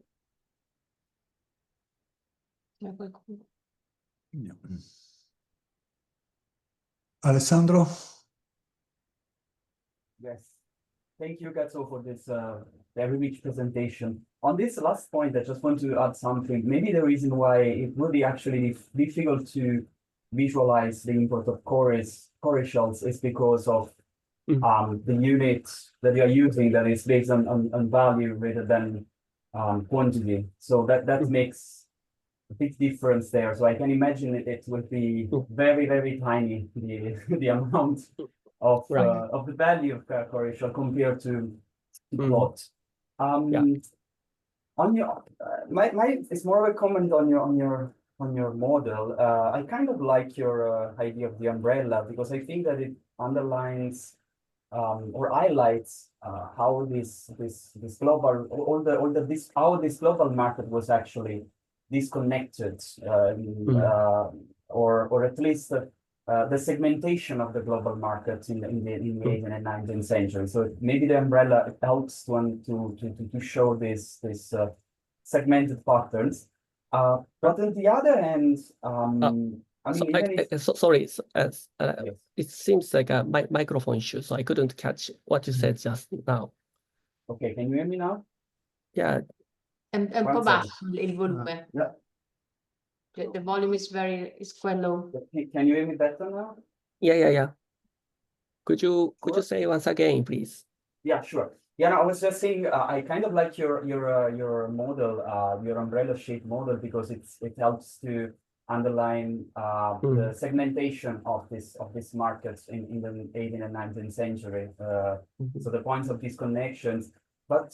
Alessandro? Yes. Thank you, Kazuo, for this very rich presentation. On this last point, I just want to add something. Maybe the reason why it would be actually difficult to visualize the import of cowrie shells is because of the unit that you're using that is based on value rather than quantity. So that makes a big difference there. So I can imagine it would be very, very tiny, the amount of the value of cowrie shell compared to cloth. On your it's more of a comment on your model. I kind of like your idea of the umbrella, because I think that it underlines or highlights how this global how this global market was actually disconnected, or at least the segmentation of the global markets in the 18th and 19th century. So maybe the umbrella helps to show this segmented patterns. But on the other hand, I mean, sorry, yes. it seems like a microphone issue, so I couldn't catch what you said just now. Okay, can you hear me now? Yeah. È un po' basso il volume. Yeah. The volume is quite low. Can you hear me better now? Yeah. Could you say once again, please? Yeah, sure. Yeah, no, I was just saying, I kind of like your model, your umbrella shape model, because it helps to underline the segmentation of this markets in the 18th and 19th century. So the points of disconnections. But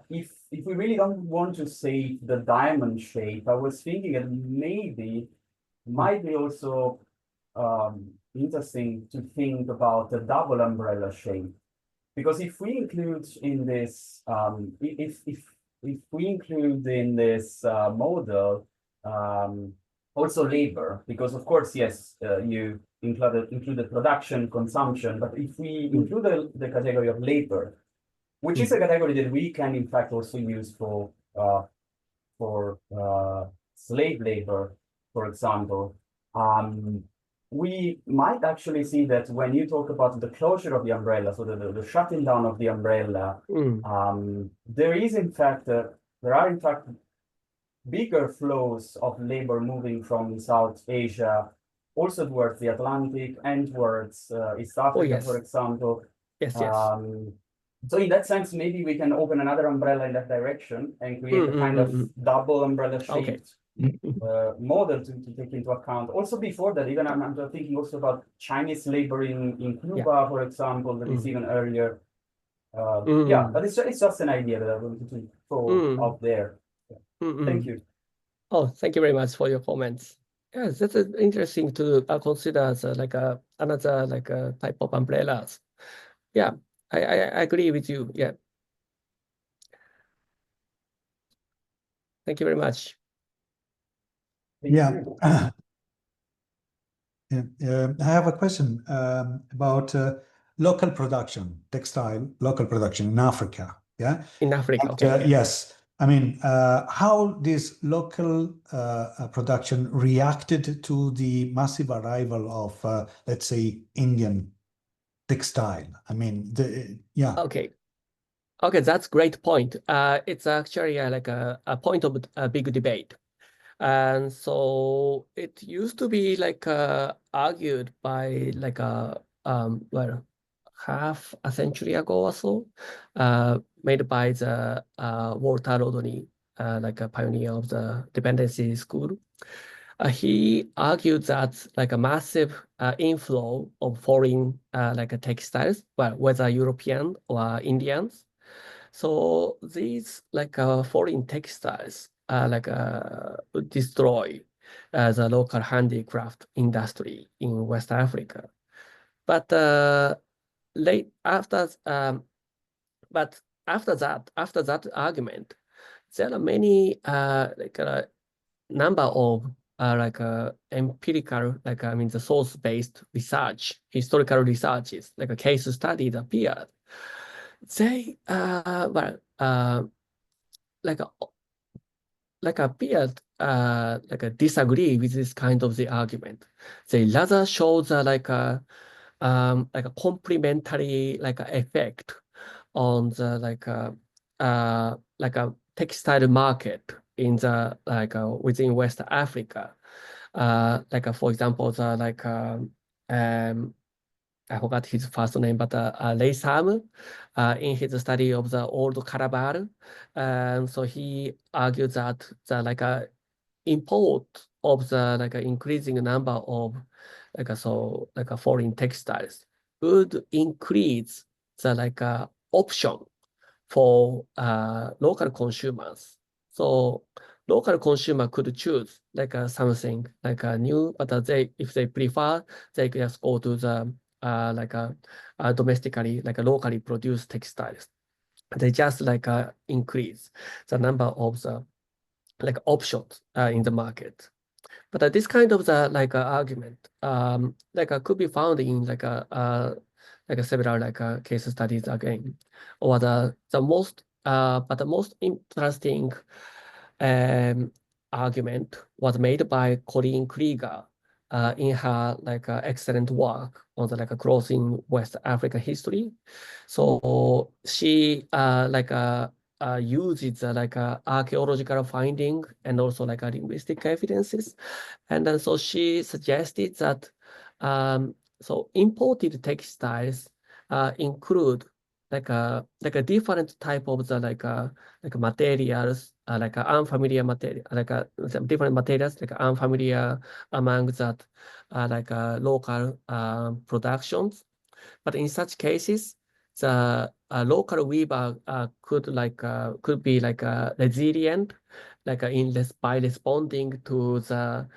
if we really don't want to say the diamond shape, I was thinking that maybe might be also interesting to think about the double umbrella shape. Because if we include in this, if we include in this model also labor, because of course, yes, you included production, consumption, but if we include the category of labor, which is a category that we can in fact also use for slave labor, for example, we might actually see that when you talk about the closure of the umbrella, so the shutting down of the umbrella, there are in fact bigger flows of labor moving from South Asia also towards the Atlantic and towards East Africa, for example. Yes. So in that sense, maybe we can open another umbrella in that direction and create a kind of double umbrella shaped model to take into account. Also before that, even I'm thinking also about Chinese labor in Cuba, for example, that is even earlier. Yeah, but it's just an idea that I wanted to throw out there. Thank you. Oh, thank you very much for your comments. Yes, that's interesting to consider as another type of umbrellas. Yeah, I agree with you. Yeah. Thank you very much. Yeah. I have a question about local production, local production in Africa. Yeah. In Africa, okay. Yes. I mean, how this local production reacted to the massive arrival of, let's say, Indian textile. I mean, yeah. Okay, that's great point. It's actually like a point of a big debate. And so it used to be like argued by like well, half a century ago or so, made by the Walter Rodney, like a pioneer of the dependency school. He argued that like a massive inflow of foreign like textiles, well, whether European or Indians. So these like foreign textiles destroy the local handicraft industry in West Africa. But after that argument, there are many number of empirical, the source-based research, historical researches, like a case study that appeared. They appeared disagree with this kind of the argument. They rather show the a complementary effect on the a textile market in the within West Africa. For example, the I forgot his first name, but Leysam, in his study of the old Calabar, so he argued that the import of the increasing number of foreign textiles would increase the option for local consumers. So local consumer could choose something new, but if they prefer, they just go to the domestically locally produced textiles. They just increase the number of the like options in the market. But this kind of argument could be found in several case studies again, or the most interesting argument was made by Colleen Krieger in her excellent work on the growth in West Africa history. So she uses archaeological finding and also linguistic evidences, and then so she suggested that so imported textiles include a different type of the materials, unfamiliar material, different materials unfamiliar among that local productions. But in such cases, the local weaver could be resilient, by responding to the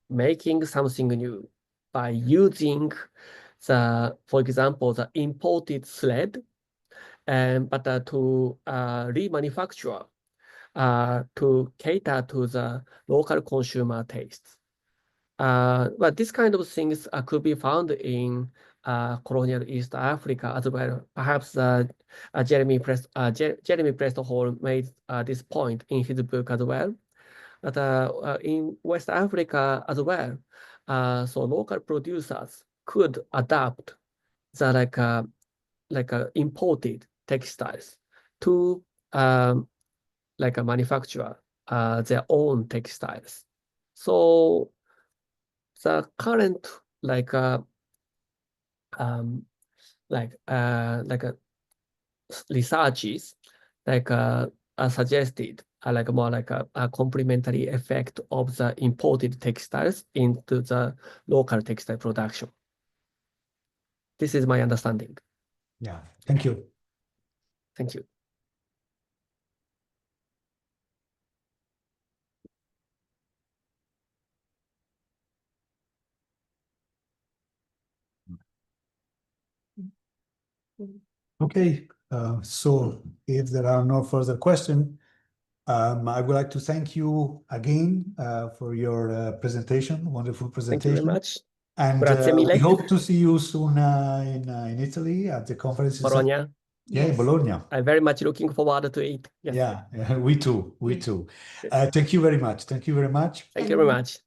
making something new by using for example, the imported thread, but to remanufacture to cater to the local consumer tastes. But this kind of things could be found in colonial East Africa as well. Perhaps Jeremy Preston-Hall made this point in his book as well. But in West Africa as well, so local producers could adapt the imported textiles to manufacture their own textiles. So the current researches are suggested more a complementary effect of the imported textiles into the local textile production. This is my understanding. Yeah, thank you. Thank you. Okay, so if there are no further questions, I would like to thank you again for your presentation, wonderful presentation. Thank you very much. And Grazie mille. we hope to see you soon in Italy at the conference. Bologna. Yeah, Yes. Bologna. I'm very much looking forward to it. Yes. Yeah, we too. We too. Yes. Thank you very much. Thank you very much. Thank you very much.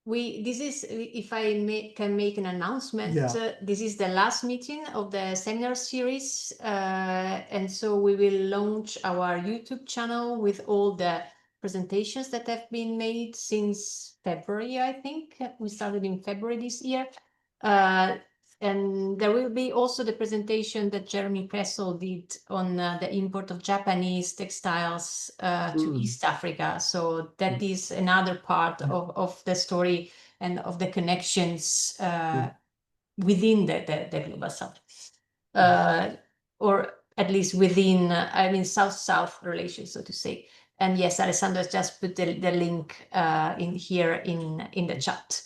This is, if I can make an announcement, Yeah. this is the last meeting of the seminar series, and so we will launch our YouTube channel with all the presentations that have been made since February, I think. We started in February this year. And there will be also the presentation that Jeremy Pressel did on the import of Japanese textiles to East Africa. So that is another part of the story and of the connections within the Global South. Or at least within, South-South relations, so to say. And yes, Alessandro has just put the link in here in the chat.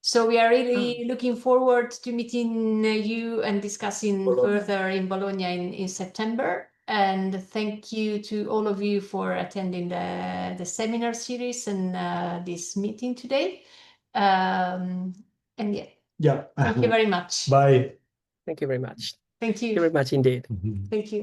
So we are really looking forward to meeting you and discussing further in Bologna in September. And thank you to all of you for attending the seminar series and this meeting today. And yeah, thank you very much. Bye. Thank you very much. Thank Thank you you. very much indeed. Thank you.